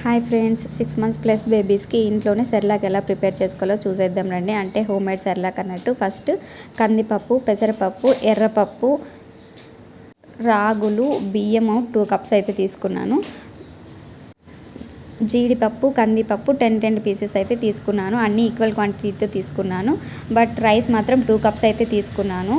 Hi friends, 6 months plus బేబీస్కి ఇంట్లోనే Cerelac ఎలా prepare చేసుకోవాలో చూసేద్దాం రండి. అంటే హోమ్ మేడ్ సెర్లాక్ అన్నట్టు. ఫస్ట్ కందిపప్పు, పెసరపప్పు, ఎర్రపప్పు, రాగులు, బియ్యము 2 కప్స్ అయితే తీసుకున్నాను. జీడిపప్పు, కందిపప్పు 10 పీసెస్ అయితే తీసుకున్నాను. అన్నీ ఈక్వల్ క్వాంటిటీతో తీసుకున్నాను. బట్ రైస్ మాత్రం 2 కప్స్ అయితే తీసుకున్నాను.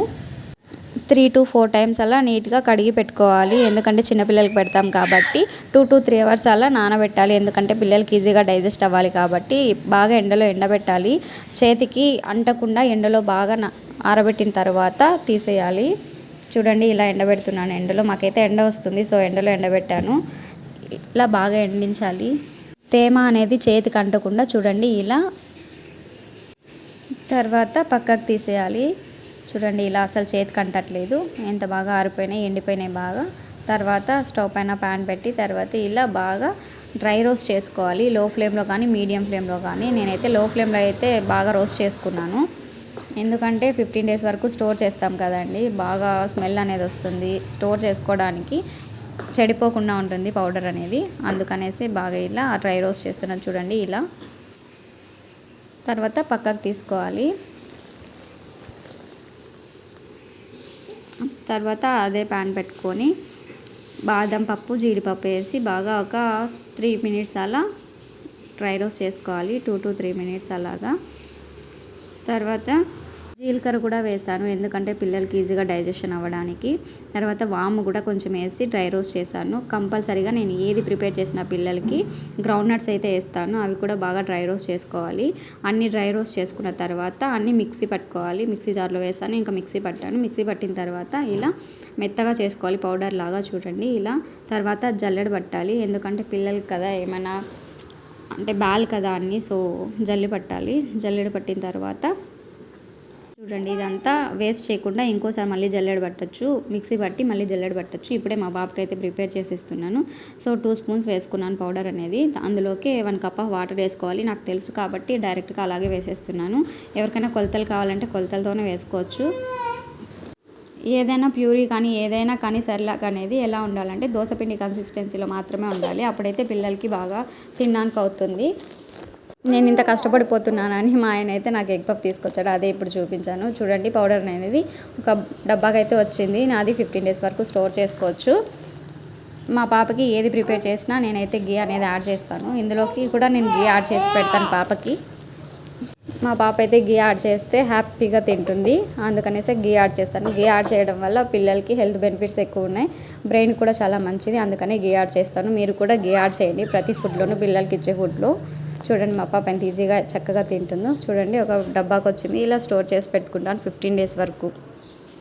3 to 4 టైమ్స్ అలా నీట్గా కడిగి పెట్టుకోవాలి. ఎందుకంటే చిన్నపిల్లలకి పెడతాం కాబట్టి 2 to 3 అవర్స్ అలా నానబెట్టాలి. ఎందుకంటే పిల్లలకి ఈజీగా డైజెస్ట్ అవ్వాలి కాబట్టి బాగా ఎండలో ఎండబెట్టాలి. చేతికి అంటకుండా ఎండలో బాగా ఆరబెట్టిన తర్వాత తీసేయాలి. చూడండి, ఇలా ఎండబెడుతున్నాను. ఎండలో మాకైతే ఎండ వస్తుంది, సో ఎండలో ఎండబెట్టాను. ఇలా బాగా ఎండించాలి. తేమ అనేది చేతికి అంటకుండా చూడండి ఇలా. తర్వాత పక్కకు తీసేయాలి. చూడండి, ఇలా అసలు చేతికి అంటట్లేదు. ఎంత బాగా ఆరిపోయినాయి, ఎండిపోయినాయి బాగా. తర్వాత స్టవ్ పైన ప్యాన్ పెట్టి తర్వాత ఇలా బాగా డ్రై రోస్ట్ చేసుకోవాలి. లో ఫ్లేమ్లో కానీ మీడియం ఫ్లేమ్లో కానీ. నేనైతే లో ఫ్లేమ్లో అయితే బాగా రోస్ట్ చేసుకున్నాను. ఎందుకంటే 15 days వరకు స్టోర్ చేస్తాం కదండి, బాగా స్మెల్ అనేది వస్తుంది. స్టోర్ చేసుకోవడానికి చెడిపోకుండా ఉంటుంది పౌడర్ అనేది. అందుకనేసి బాగా ఇలా డ్రై రోస్ట్ చేస్తున్నాను. చూడండి ఇలా. తర్వాత పక్కకు తీసుకోవాలి. తర్వాత అదే ప్యాన్ పెట్టుకొని బాదం పప్పు, జీడిపప్పు వేసి బాగా ఒక 3 minutes అలా డ్రై రోస్ట్ చేసుకోవాలి. 2 to 3 minutes అలాగా. తర్వాత జీలకర్ర కూడా వేసాను, ఎందుకంటే పిల్లలకి ఈజీగా డైజెషన్ అవ్వడానికి. తర్వాత వాము కూడా కొంచెం వేసి డ్రై రోస్ట్ చేశాను. కంపల్సరీగా నేను ఏది ప్రిపేర్ చేసిన పిల్లలకి గ్రౌండ్ నట్స్ అయితే వేస్తాను. అవి కూడా బాగా డ్రై రోస్ట్ చేసుకోవాలి. అన్నీ డ్రై రోస్ట్ చేసుకున్న తర్వాత అన్నీ మిక్సీ పట్టుకోవాలి. మిక్సీ జార్లో వేసాను, ఇంకా మిక్సీ పట్టాను. మిక్సీ పట్టిన తర్వాత ఇలా మెత్తగా చేసుకోవాలి, పౌడర్ లాగా. చూడండి ఇలా. తర్వాత జల్లెడ పట్టాలి, ఎందుకంటే పిల్లలకి కదా ఏమైనా అంటే బాల్ కదా అన్నీ, సో జల్లి పట్టాలి. జల్లెడ పట్టిన తర్వాత చూడండి, ఇదంతా వేస్ట్ చేయకుండా ఇంకోసారి మళ్ళీ జల్లెడ పట్టచ్చు. మిక్సీ పట్టి మళ్ళీ జల్లెడ పట్టచ్చు. ఇప్పుడే మా బాబుకి అయితే ప్రిపేర్ చేసిస్తున్నాను. సో 2 spoons వేసుకున్నాను పౌడర్ అనేది. అందులోకి 1 cup ఆఫ్ వాటర్ వేసుకోవాలి. నాకు తెలుసు కాబట్టి డైరెక్ట్గా అలాగే వేసేస్తున్నాను. ఎవరికైనా కొలతలు కావాలంటే కొలతలతోనే వేసుకోవచ్చు. ఏదైనా ప్యూరీ కానీ ఏదైనా కానీ సెర్లాక్ అనేది ఎలా ఉండాలంటే దోసపిండి కన్సిస్టెన్సీలో మాత్రమే ఉండాలి. అప్పుడైతే పిల్లలకి బాగా తినడానికి అవుతుంది. నేను ఇంత కష్టపడిపోతున్నానని మా ఆయన అయితే నాకు ఎగ్ పఫ్ తీసుకొచ్చాడు, అదే ఇప్పుడు చూపించాను. చూడండి, పౌడర్ అనేది ఒక డబ్బాకి అయితే వచ్చింది. నాది 15 days వరకు స్టోర్ చేసుకోవచ్చు. మా పాపకి ఏది ప్రిపేర్ చేసినా నేనైతే గీ అనేది యాడ్ చేస్తాను. ఇందులోకి కూడా నేను గీ యాడ్ చేసి పెడతాను పాపకి. మా పాప అయితే గీ యాడ్ చేస్తే హ్యాపీగా తింటుంది, అందుకనేసి గీ యాడ్ చేస్తాను. గీ యాడ్ చేయడం వల్ల పిల్లలకి హెల్త్ బెనిఫిట్స్ ఎక్కువ ఉన్నాయి, బ్రెయిన్ కూడా చాలా మంచిది. అందుకనే గీ యాడ్ చేస్తాను. మీరు కూడా గీ యాడ్ చేయండి ప్రతి ఫుడ్లోనూ, పిల్లలకి ఇచ్చే ఫుడ్లో. చూడండి మా పాప ఎంత ఈజీగా చక్కగా తింటుందో. చూడండి, ఒక డబ్బాకి వచ్చింది. ఇలా స్టోర్ చేసి పెట్టుకుంటాను 15 days వరకు.